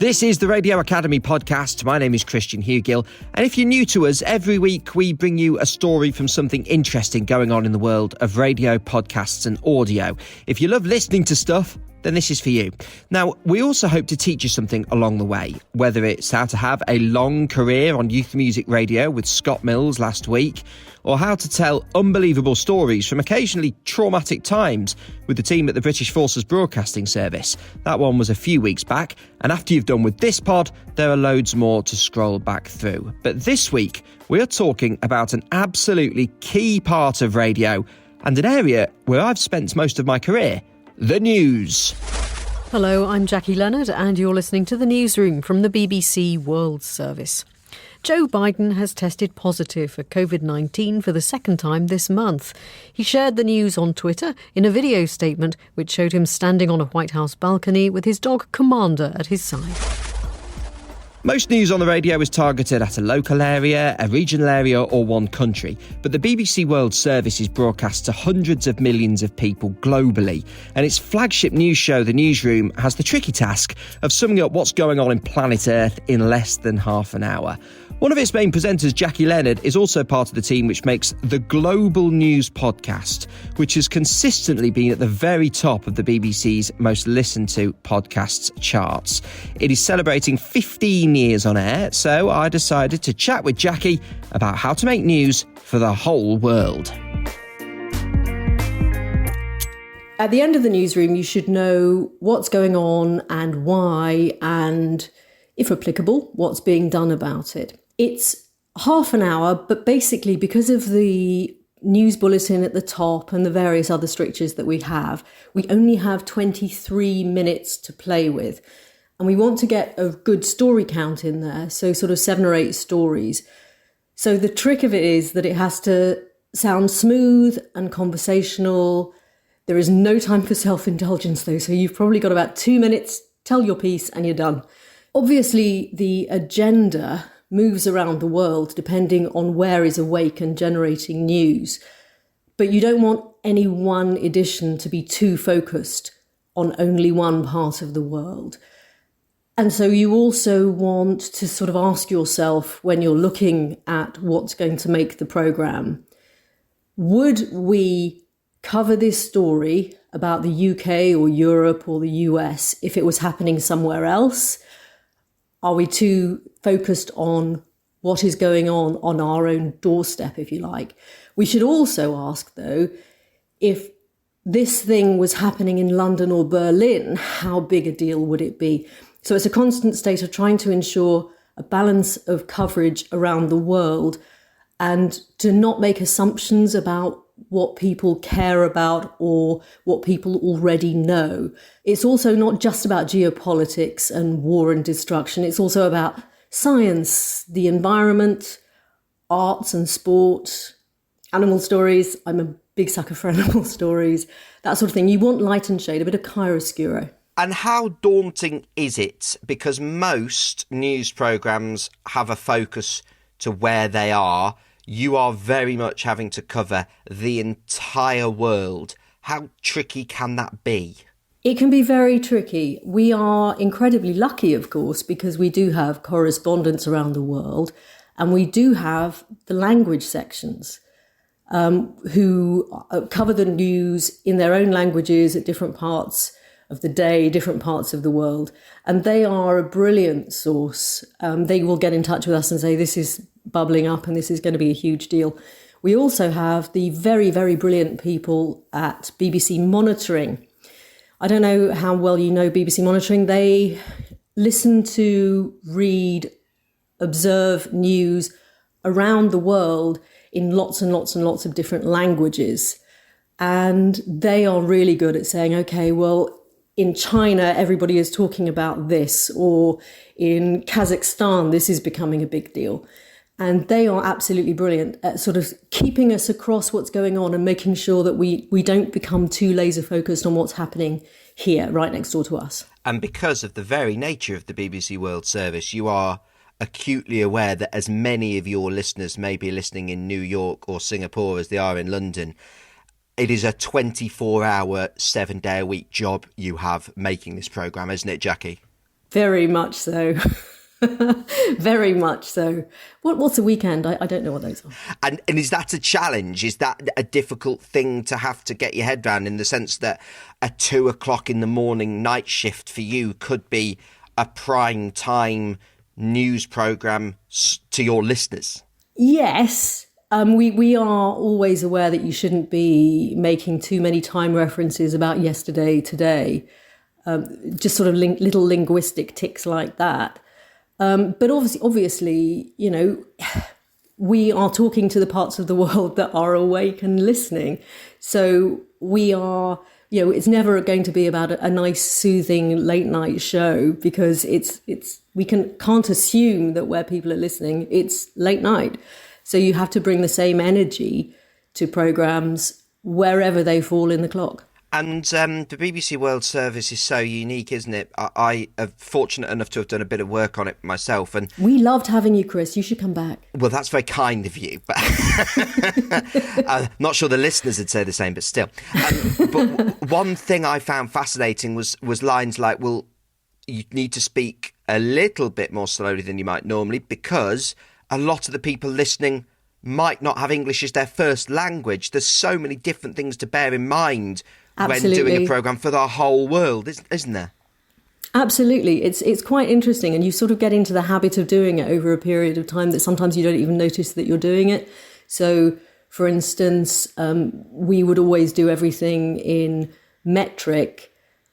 This is the Radio Academy podcast. My name is Christian Hewgill, and if you're new to us, every week we bring you a story from something interesting going on in the world of radio, podcasts and audio. If you love listening to stuff, then this is for you. Now, we also hope to teach you something along the way, whether it's how to have a long career on youth music radio with Scott Mills last week, or how to tell unbelievable stories from occasionally traumatic times with the team at the British Forces Broadcasting Service. That one was a few weeks back, and after you've done with this pod, there are loads more to scroll back through. But this week, we are talking about an absolutely key part of radio and an area where I've spent most of my career. The news. Hello, I'm Jackie Leonard and you're listening to the Newsroom from the BBC World Service. Joe Biden has tested positive for COVID-19 for the second time this month. He shared the news on Twitter in a video statement which showed him standing on a White House balcony with his dog Commander at his side. Most news on the radio is targeted at a local area, a regional area or one country, but the BBC World Service is broadcast to hundreds of millions of people globally, and its flagship news show, The Newsroom, has the tricky task of summing up what's going on in planet Earth in less than half an hour. One of its main presenters, Jackie Leonard, is also part of the team which makes the Global News podcast, which has consistently been at the very top of the BBC's most listened to podcasts charts. It is celebrating 15 years on air, so I decided to chat with Jackie about how to make news for the whole world. At the end of the Newsroom, you should know what's going on and why, and, if applicable, what's being done about it. It's half an hour, but basically because of the news bulletin at the top and the various other strictures that we only have 23 minutes to play with. And we want to get a good story count in there, so sort of 7 or 8 stories. So the trick of it is that it has to sound smooth and conversational. There is no time for self-indulgence though, so you've probably got about 2 minutes, tell your piece and you're done. Obviously, the agenda moves around the world depending on where is awake and generating news. But you don't want any one edition to be too focused on only one part of the world. And so you also want to sort of ask yourself when you're looking at what's going to make the programme, would we cover this story about the UK or Europe or the US if it was happening somewhere else? Are we too focused on what is going on our own doorstep, if you like? We should also ask, though, if this thing was happening in London or Berlin, how big a deal would it be? So it's a constant state of trying to ensure a balance of coverage around the world and to not make assumptions about what people care about or what people already know. It's also not just about geopolitics and war and destruction. It's also about science, the environment, arts and sport, animal stories. I'm a big sucker for animal stories, that sort of thing. You want light and shade, a bit of chiaroscuro. And how daunting is it? Because most news programmes have a focus to where they are. You are very much having to cover the entire world. How tricky can that be? It can be very tricky. We are incredibly lucky, of course, because we do have correspondents around the world and we do have the language sections who cover the news in their own languages at different parts of the day, different parts of the world. And they are a brilliant source. They will get in touch with us and say, this is bubbling up and this is going to be a huge deal. We also have the very, very brilliant people at BBC Monitoring. I don't know how well you know BBC Monitoring. They listen to, read, observe news around the world in lots and lots and lots of different languages. And they are really good at saying, okay, well, in China, everybody is talking about this, or in Kazakhstan, this is becoming a big deal. And they are absolutely brilliant at sort of keeping us across what's going on and making sure that we don't become too laser focused on what's happening here, right next door to us. And because of the very nature of the BBC World Service, you are acutely aware that as many of your listeners may be listening in New York or Singapore as they are in London, it is a 24-hour, 7-day-a-week job you have making this programme, isn't it, Jackie? Very much so. Very much so. What's a weekend? I don't know what those are. And is that a challenge? Is that a difficult thing to have to get your head around, in the sense that a 2 o'clock in the morning night shift for you could be a prime time news programme to your listeners? Yes. We are always aware that you shouldn't be making too many time references about yesterday, today, just sort of little linguistic tics like that. But obviously, you know, we are talking to the parts of the world that are awake and listening. So we are, you know, it's never going to be about a nice, soothing late night show, because we can't assume that where people are listening, it's late night. So you have to bring the same energy to programmes wherever they fall in the clock. And the BBC World Service is so unique, isn't it? I am fortunate enough to have done a bit of work on it myself. And we loved having you, Chris. You should come back. Well, that's very kind of you. But I'm not sure the listeners would say the same, but still. But one thing I found fascinating was lines like, well, you need to speak a little bit more slowly than you might normally, because a lot of the people listening might not have English as their first language. There's so many different things to bear in mind Absolutely. when doing a programme for the whole world, isn't there? Absolutely. It's quite interesting, and you sort of get into the habit of doing it over a period of time that sometimes you don't even notice that you're doing it. So, for instance, we would always do everything in metric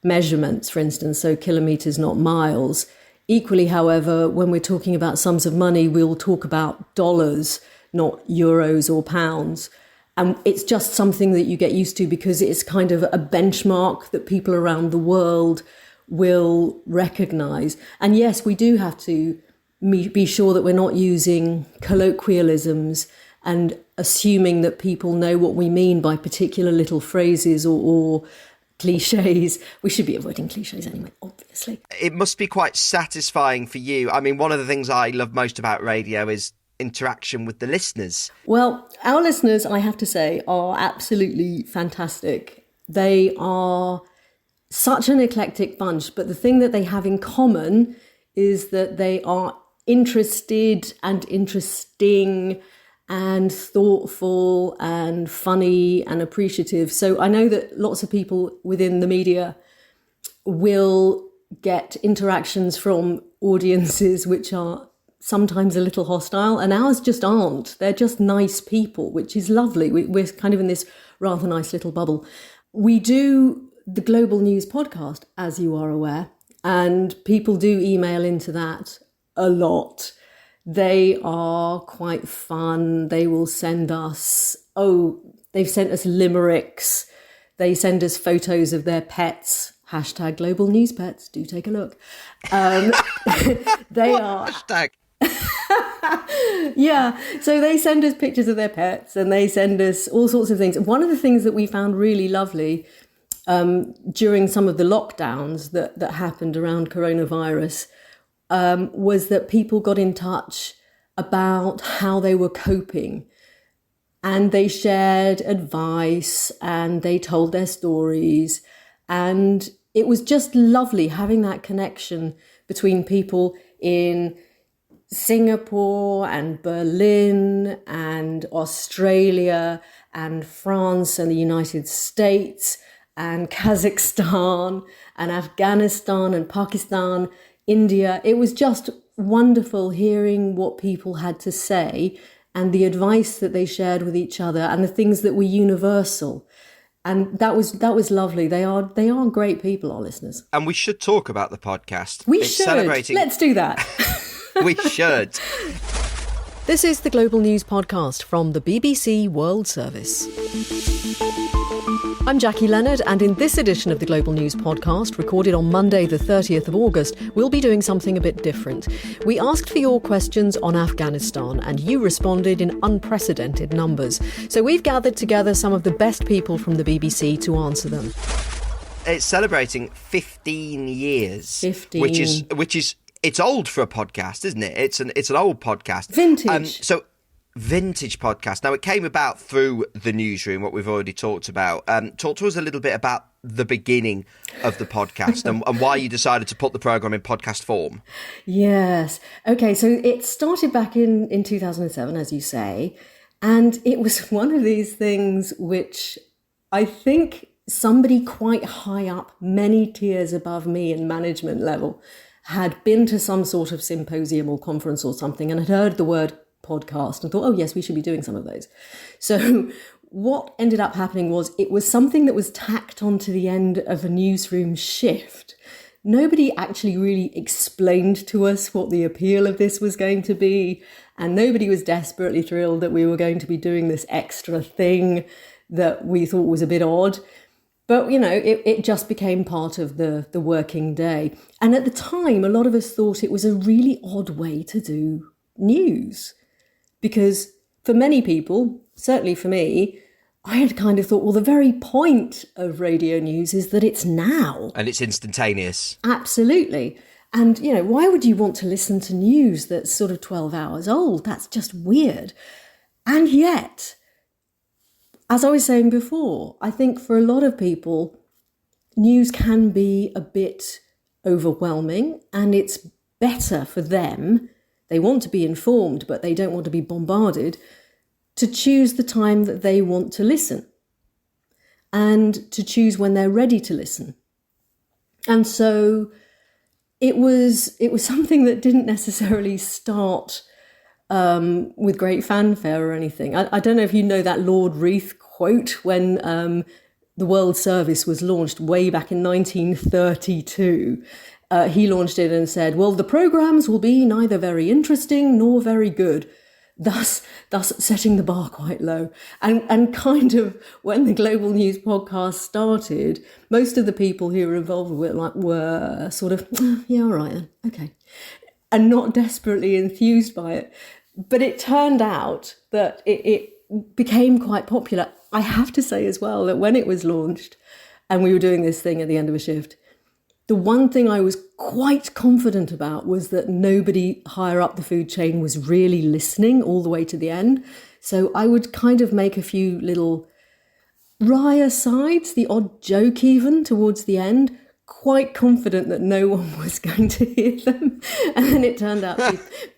measurements, for instance, so kilometres, not miles. Equally, however, when we're talking about sums of money, we'll talk about dollars, not euros or pounds. And it's just something that you get used to, because it's kind of a benchmark that people around the world will recognise. And yes, we do have to be sure that we're not using colloquialisms and assuming that people know what we mean by particular little phrases or cliches. We should be avoiding cliches anyway, obviously. It must be quite satisfying for you. I mean, one of the things I love most about radio is interaction with the listeners. Well, our listeners, I have to say, are absolutely fantastic. They are such an eclectic bunch, but the thing that they have in common is that they are interested and interesting and thoughtful and funny and appreciative. So I know that lots of people within the media will get interactions from audiences which are sometimes a little hostile, and ours just aren't. They're just nice people, which is lovely. We're kind of in this rather nice little bubble. We do the Global News podcast, as you are aware, and people do email into that a lot. They are quite fun. They will send us, they've sent us limericks. They send us photos of their pets. Hashtag Global News Pets. Do take a look. They are... Hashtag. Yeah, so they send us pictures of their pets, and they send us all sorts of things. One of the things that we found really lovely during some of the lockdowns that happened around coronavirus was that people got in touch about how they were coping, and they shared advice and they told their stories, and it was just lovely having that connection between people in Singapore and Berlin and Australia and France and the United States and Kazakhstan and Afghanistan and Pakistan, India. It was just wonderful hearing what people had to say and the advice that they shared with each other and the things that were universal. And that was lovely. They are great people, our listeners. And we should talk about the podcast. We should. Celebrating... Let's do that. We should. This is the Global News Podcast from the BBC World Service. I'm Jackie Leonard, and in this edition of the Global News Podcast, recorded on Monday the 30th of August, we'll be doing something a bit different. We asked for your questions on Afghanistan, and you responded in unprecedented numbers. So we've gathered together some of the best people from the BBC to answer them. It's celebrating 15 years. 15. Which is it's old for a podcast, isn't it? It's an old podcast. Vintage. So vintage podcast. Now, it came about through the Newsroom, what we've already talked about. Talk to us a little bit about the beginning of the podcast and why you decided to put the programme in podcast form. Yes. Okay, so it started back in 2007, as you say, and it was one of these things which I think somebody quite high up, many tiers above me in management level, had been to some sort of symposium or conference or something and had heard the word podcast and thought, oh yes, we should be doing some of those. So what ended up happening was it was something that was tacked onto the end of a newsroom shift. Nobody actually really explained to us what the appeal of this was going to be, and nobody was desperately thrilled that we were going to be doing this extra thing that we thought was a bit odd. But, you know, it just became part of the working day. And at the time, a lot of us thought it was a really odd way to do news. Because for many people, certainly for me, I had kind of thought, well, the very point of radio news is that it's now. And it's instantaneous. Absolutely. And, you know, why would you want to listen to news that's sort of 12 hours old? That's just weird. And yet, as I was saying before, I think for a lot of people, news can be a bit overwhelming, and it's better for them. They want to be informed, but they don't want to be bombarded, to choose the time that they want to listen and to choose when they're ready to listen. And so it was something that didn't necessarily start with great fanfare or anything. I don't know if you know that Lord Reith quote when the World Service was launched way back in 1932. He launched it and said, well, the programmes will be neither very interesting nor very good, thus setting the bar quite low. And kind of when the Global News podcast started, most of the people who were involved with it were sort of, yeah, all right then, okay, and not desperately enthused by it. But it turned out that it became quite popular. I have to say as well that when it was launched and we were doing this thing at the end of a shift, the one thing I was quite confident about was that nobody higher up the food chain was really listening all the way to the end. So I would kind of make a few little wry asides, the odd joke even towards the end, quite confident that no one was going to hear them. And then it turned out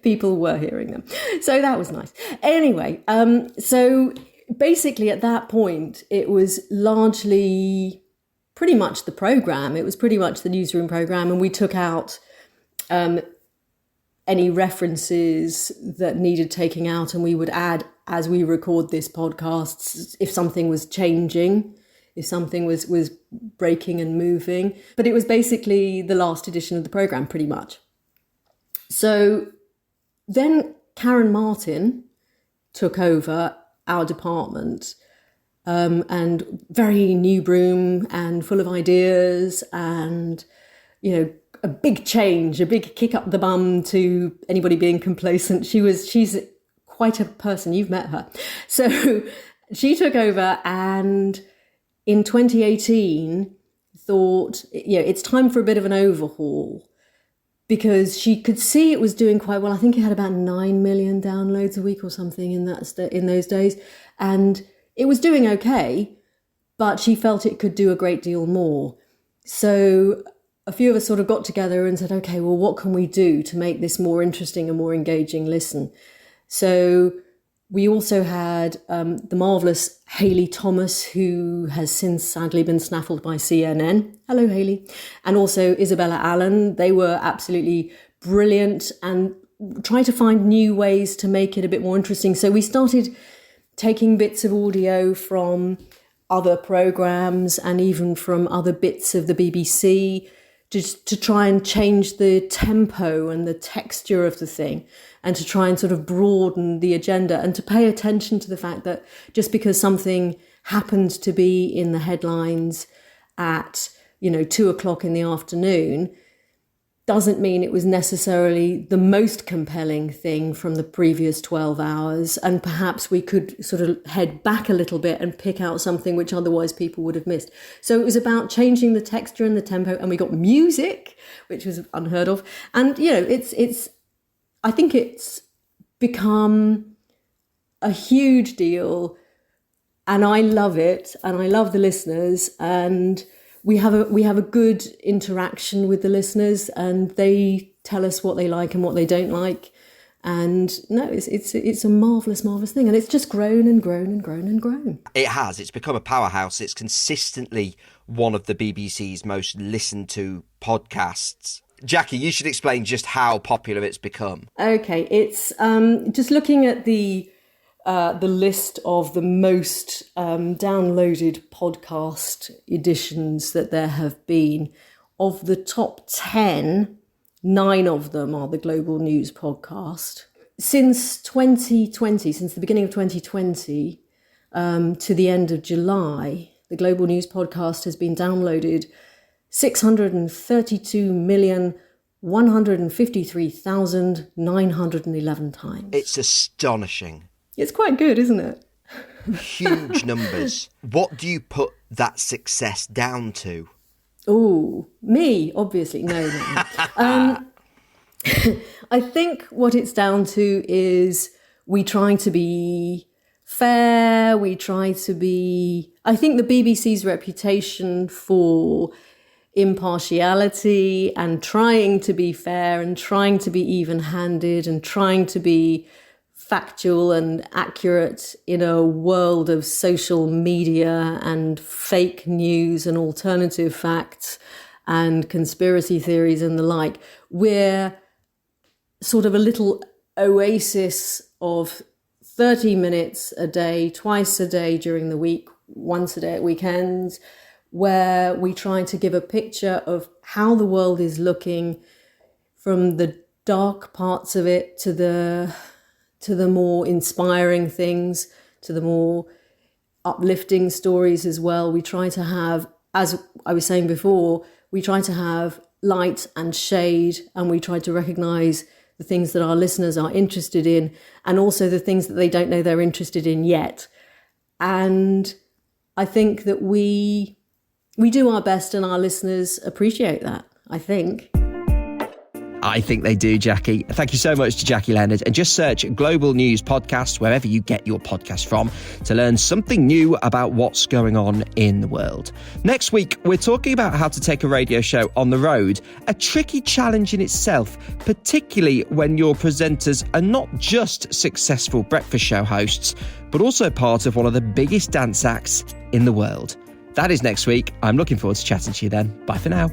people were hearing them. So that was nice. Anyway, so basically at that point, it was largely pretty much the programme. It was pretty much the Newsroom programme, and we took out any references that needed taking out, and we would add as we record this podcast if something was changing, if something was breaking and moving. But it was basically the last edition of the programme, pretty much. So then Karen Martin took over our department, and very new broom and full of ideas and, you know, a big change, a big kick up the bum to anybody being complacent. She's quite a person. You've met her. So she took over and in 2018 thought, you know, it's time for a bit of an overhaul, because she could see it was doing quite well. I think it had about 9 million downloads a week or something in those days. And it was doing okay, but she felt it could do a great deal more. So a few of us sort of got together and said, okay, well, what can we do to make this more interesting and more engaging listen? So we also had the marvellous Hayley Thomas, who has since sadly been snaffled by CNN. Hello, Hayley. And also Isabella Allen. They were absolutely brilliant and tried to find new ways to make it a bit more interesting. So we started taking bits of audio from other programmes and even from other bits of the BBC just to try and change the tempo and the texture of the thing, and to try and sort of broaden the agenda, and to pay attention to the fact that just because something happened to be in the headlines at, 2:00 in the afternoon doesn't mean it was necessarily the most compelling thing from the previous 12 hours. And perhaps we could sort of head back a little bit and pick out something which otherwise people would have missed. So it was about changing the texture and the tempo, and we got music, which was unheard of. And, I think it's become a huge deal, and I love it, and I love the listeners, and we have a good interaction with the listeners, and they tell us what they like and what they don't like. And no, it's a marvellous thing. And it's just grown and grown and grown and grown. It has. It's become a powerhouse. It's consistently one of the BBC's most listened to podcasts. Jackie, you should explain just how popular it's become. Okay, it's just looking at the list of the most downloaded podcast editions that there have been. Of the top 10, 9 of them are the Global News podcast. Since 2020, since the beginning of 2020 to the end of July, the Global News podcast has been downloaded 632,153,911 times. It's astonishing. It's quite good, isn't it? Huge numbers. What do you put that success down to? Oh, me, obviously. No. I think what it's down to is we try to be fair. I think the BBC's reputation for impartiality and trying to be fair and trying to be even-handed and trying to be factual and accurate in a world of social media and fake news and alternative facts and conspiracy theories and the like. We're sort of a little oasis of 30 minutes a day, twice a day during the week, once a day at weekends, where we try to give a picture of how the world is looking, from the dark parts of it to the more inspiring things, to the more uplifting stories as well. We try to have, as I was saying before, we try to have light and shade, and we try to recognise the things that our listeners are interested in and also the things that they don't know they're interested in yet. And I think that we do our best, and our listeners appreciate that, I think. I think they do, Jackie. Thank you so much to Jackie Leonard. And just search Global News Podcast wherever you get your podcast from to learn something new about what's going on in the world. Next week, we're talking about how to take a radio show on the road, a tricky challenge in itself, particularly when your presenters are not just successful breakfast show hosts, but also part of one of the biggest dance acts in the world. That is next week. I'm looking forward to chatting to you then. Bye for now.